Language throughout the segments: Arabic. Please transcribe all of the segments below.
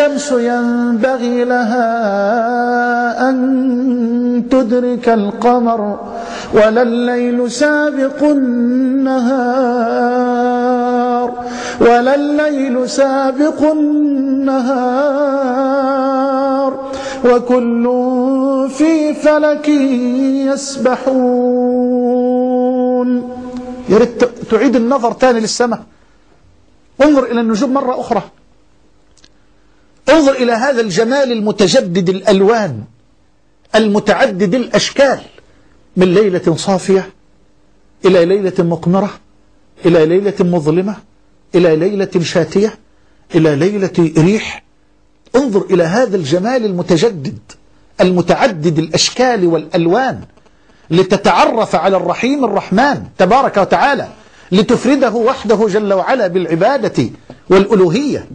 الشمس ينبغي لها أن تدرك القمر ولا الليل سابق النهار وكل في فلك يسبحون. يا ريت تعيد النظر تاني للسماء، انظر إلى النجوم مرة أخرى، انظر إلى هذا الجمال المتجدد الألوان المتعدد الأشكال، من ليلة صافية إلى ليلة مقمرة إلى ليلة مظلمة إلى ليلة شاتية إلى ليلة ريح. انظر إلى هذا الجمال المتجدد المتعدد الأشكال والألوان لتتعرف على الرحيم الرحمن تبارك وتعالى، لتفرده وحده جل وعلا بالعبادة والألوهية.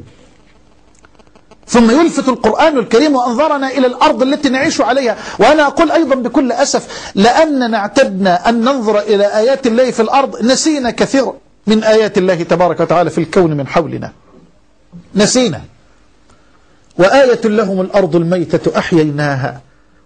ثم يلفت القرآن الكريم وأنظرنا إلى الأرض التي نعيش عليها. وأنا أقول أيضا بكل أسف، لأننا اعتدنا أن ننظر إلى آيات الله في الأرض نسينا كثير من آيات الله تبارك وتعالى في الكون من حولنا، نسينا. وآية لهم الأرض الميتة أحييناها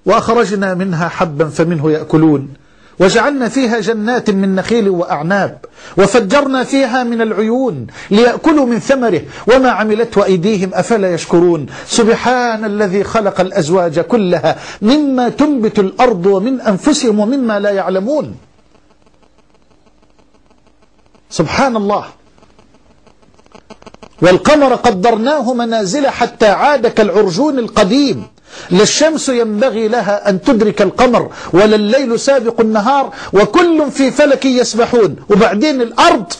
وأخرجنا منها حبا فمنه يأكلون وجعلنا فيها جنات من نخيل وأعناب وفجرنا فيها من العيون ليأكلوا من ثمره وما عملته أيديهم أفلا يشكرون. سبحان الذي خلق الأزواج كلها مما تنبت الأرض ومن أنفسهم ومما لا يعلمون. سبحان الله. والقمر قدرناه منازل حتى عاد كالعرجون القديم. لا الشمس ينبغي لها أن تدرك القمر ولا الليل سابق النهار وكل في فلك يسبحون. وبعدين الأرض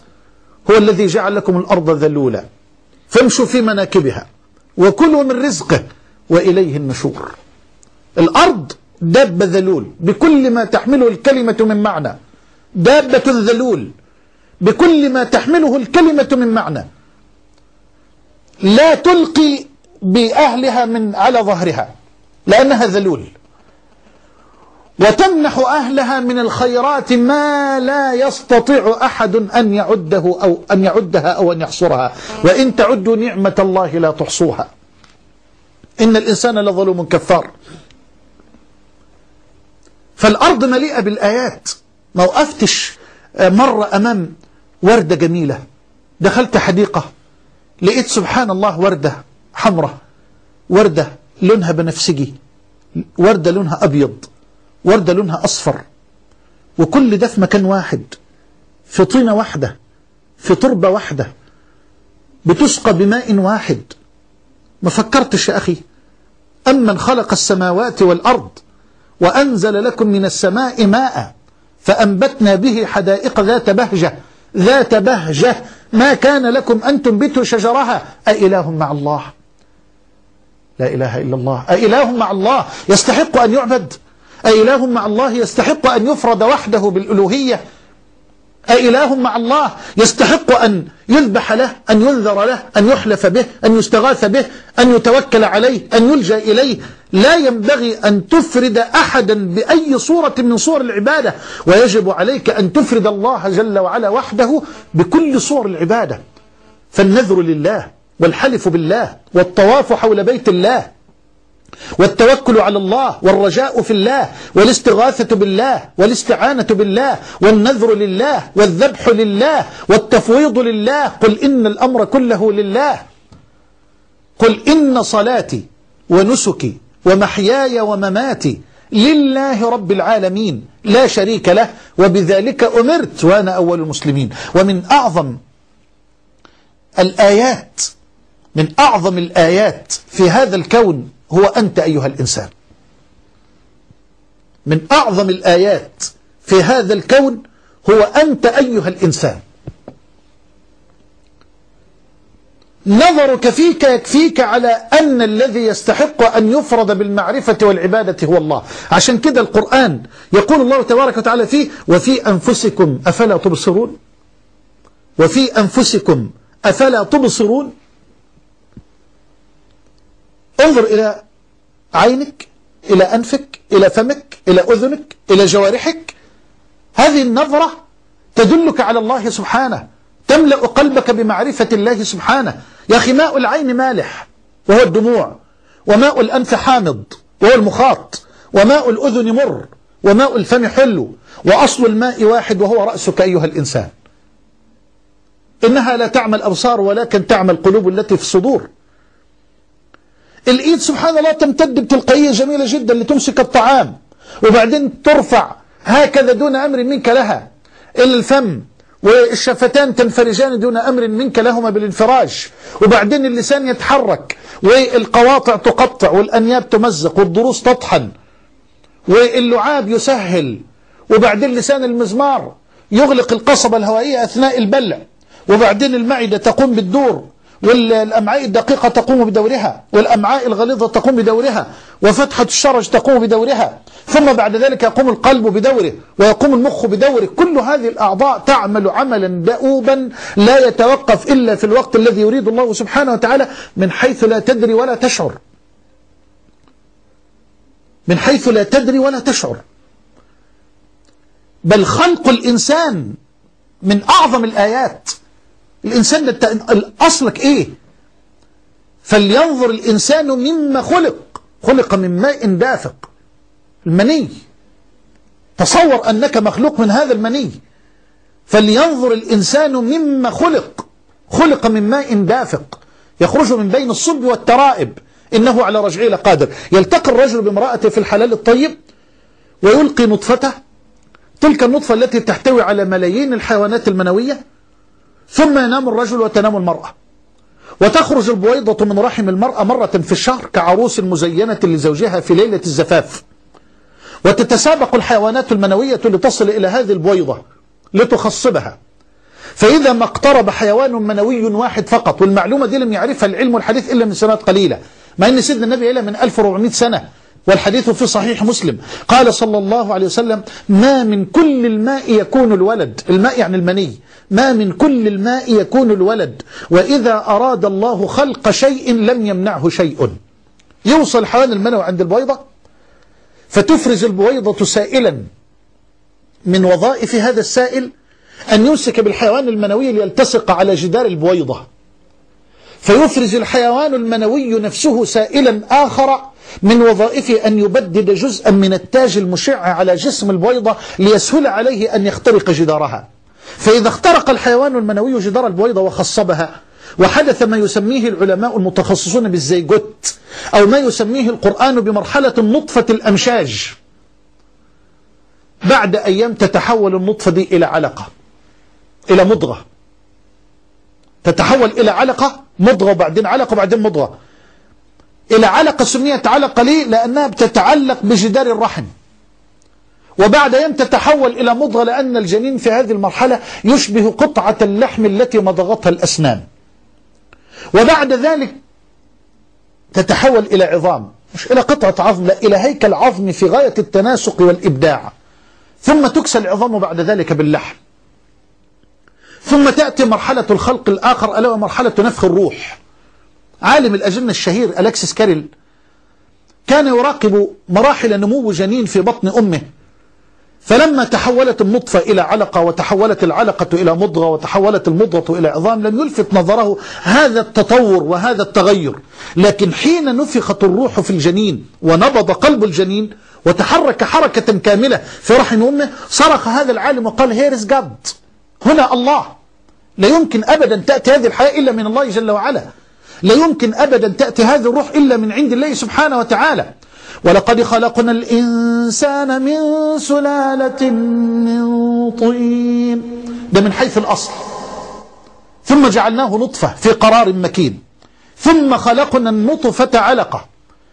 هو الذي جعل لكم الأرض ذلولا فامشوا في مناكبها وكلوا من رزقه وإليه النشور. الأرض دابة ذلول بكل ما تحمله الكلمة من معنى، دابة ذلول بكل ما تحمله الكلمة من معنى، لا تلقي بأهلها من على ظهرها لأنها ذلول، وتمنح أهلها من الخيرات ما لا يستطيع أحد أن يعدها أو أن يحصرها، وإن تعدوا نعمة الله لا تحصوها إن الإنسان لظلوم كفار. فالأرض مليئة بالآيات. ما وقفتش مرة أمام وردة جميلة، دخلت حديقة لقيت سبحان الله وردة حمراء، وردة لونها بنفسجي، وردة لونها أبيض، وردة لونها أصفر، وكل ده في مكان واحد، في طينة واحدة، في تربة واحدة، بتسقى بماء واحد. ما فكرتش يا أخي أمن خلق السماوات والأرض وأنزل لكم من السماء ماء فأنبتنا به حدائق ذات بهجة ما كان لكم أن تنبتوا شجرها أإله مع الله؟ لا إله إلا الله. أإله مع الله يستحق أن يعبد؟ أإله مع الله يستحق أن يفرد وحده بالألوهية؟ أإله مع الله يستحق أن يذبح له، أن ينذر له، أن يحلف به، أن يستغاث به، أن يتوكل عليه، أن يلجأ إليه؟ لا ينبغي أن تفرد أحدا بأي صورة من صور العبادة، ويجب عليك أن تفرد الله جل وعلا وحده بكل صور العبادة. فالنذر لله والحلف بالله والطواف حول بيت الله والتوكل على الله والرجاء في الله والاستغاثة بالله والاستعانة بالله والنذر لله والذبح لله والتفويض لله. قل إن الأمر كله لله. قل إن صلاتي ونسكي ومحياي ومماتي لله رب العالمين لا شريك له وبذلك أمرت وأنا أول المسلمين. ومن أعظم الآيات في هذا الكون هو أنت أيها الإنسان. من أعظم الآيات في هذا الكون هو أنت أيها الإنسان. نظرك فيك يكفيك على أن الذي يستحق أن يفرض بالمعرفة والعبادة هو الله. عشان كده القرآن يقول الله تبارك وتعالى فيه: وفي أنفسكم أفلا تبصرون. وفي أنفسكم أفلا تبصرون. انظر إلى عينك، إلى أنفك، إلى فمك، إلى أذنك، إلى جوارحك. هذه النظرة تدلك على الله سبحانه، تملأ قلبك بمعرفة الله سبحانه. يا أخي ماء العين مالح، وهو الدموع، وماء الأنف حامض وهو المخاط، وماء الأذن مر، وماء الفم حلو، وأصل الماء واحد وهو رأسك أيها الإنسان. إنها لا تعمى الأبصار ولكن تعمى القلوب التي في الصدور. الإيد سبحان الله تمتد بتلقائية جميلة جدا لتمسك الطعام، وبعدين ترفع هكذا دون أمر منك لها. الفم والشفتان تنفرجان دون أمر منك لهما بالانفراج، وبعدين اللسان يتحرك، والقواطع تقطع، والأنياب تمزق، والضروس تطحن، واللعاب يسهل، وبعدين لسان المزمار يغلق القصبة الهوائية أثناء البلع، وبعدين المعدة تقوم بالدور، والأمعاء الدقيقة تقوم بدورها، والأمعاء الغليظة تقوم بدورها، وفتحة الشرج تقوم بدورها، ثم بعد ذلك يقوم القلب بدوره، ويقوم المخ بدوره. كل هذه الأعضاء تعمل عملا دؤوبا لا يتوقف إلا في الوقت الذي يريد الله سبحانه وتعالى، من حيث لا تدري ولا تشعر، من حيث لا تدري ولا تشعر. بل خلق الإنسان من أعظم الآيات. الإنسان أصلك إيه؟ فلينظر الإنسان مما خلق من ماء دافق، المني. تصور أنك مخلوق من هذا المني. فلينظر الإنسان مما خلق من ماء دافق يخرج من بين الصلب والترائب إنه على رجعه لقادر. يلتقي الرجل بامرأته في الحلال الطيب ويلقي نطفته، تلك النطفة التي تحتوي على ملايين الحيوانات المنوية، ثم ينام الرجل وتنام المرأة، وتخرج البويضة من رحم المرأة مرة في الشهر كعروس مزينة لزوجها في ليلة الزفاف، وتتسابق الحيوانات المنوية لتصل إلى هذه البويضة لتخصبها. فإذا ما اقترب حيوان منوي واحد فقط، والمعلومة دي لم يعرفها العلم الحديث إلا من سنوات قليلة، مع أن سيدنا النبي إلى من 1400 سنة، والحديث في صحيح مسلم، قال صلى الله عليه وسلم: ما من كل الماء يكون الولد، الماء يعني المني، ما من كل الماء يكون الولد، وإذا أراد الله خلق شيء لم يمنعه شيء. يوصل الحيوان المنوي عند البويضة، فتفرز البويضة سائلا، من وظائف هذا السائل أن يمسك بالحيوان المنوي ليلتصق على جدار البويضة، فيفرز الحيوان المنوي نفسه سائلا آخر من وظائفه أن يبدد جزءا من التاج المشع على جسم البويضة ليسهل عليه أن يخترق جدارها. فإذا اخترق الحيوان المنوي جدار البويضة وخصبها، وحدث ما يسميه العلماء المتخصصون بالزيجوت، أو ما يسميه القرآن بمرحلة النطفة الأمشاج، بعد أيام تتحول النطفة دي إلى علقة، إلى مضغة، تتحول إلى علقة، مضغة، وبعدين علقة، وبعدين مضغة، إلى علقة. سميت علقة ليه؟ لأنها بتتعلق بجدار الرحم. وبعد أيام تتحول إلى مضغة، لأن الجنين في هذه المرحلة يشبه قطعة اللحم التي مضغتها الأسنان. وبعد ذلك تتحول إلى عظام، مش إلى قطعة عظم، لا، إلى هيكل عظمي في غاية التناسق والإبداع. ثم تكسى العظام بعد ذلك باللحم. ثم تأتي مرحلة الخلق الآخر، ألا ومرحلة نفخ الروح. عالم الأجنة الشهير ألكسيس كاريل كان يراقب مراحل نمو جنين في بطن أمه، فلما تحولت النطفة إلى علقة، وتحولت العلقة إلى مضغة، وتحولت المضغة إلى عظام، لم يلفت نظره هذا التطور وهذا التغير. لكن حين نفخت الروح في الجنين ونبض قلب الجنين وتحرك حركة كاملة في رحم أمه، صرخ هذا العالم وقال: Here is God، هنا الله. لا يمكن أبدا تأتي هذه الحياة إلا من الله جل وعلا، لا يمكن أبدا تأتي هذه الروح إلا من عند الله سبحانه وتعالى. ولقد خلقنا الإنسان من سلالة من طين، ده من حيث الأصل، ثم جعلناه نطفة في قرار مكين، ثم خلقنا النطفة علقة،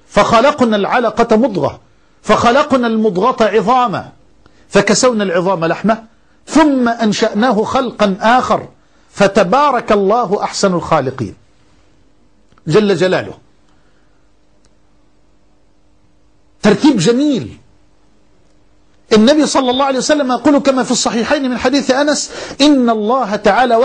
فخلقنا العلقة مضغة، فخلقنا المضغة عظاما، فكسونا العظام لحمة، ثم أنشأناه خلقا آخر، فتبارك الله أحسن الخالقين جل جلاله. ترتيب جميل. النبي صلى الله عليه وسلم يقول كما في الصحيحين من حديث أنس: إن الله تعالى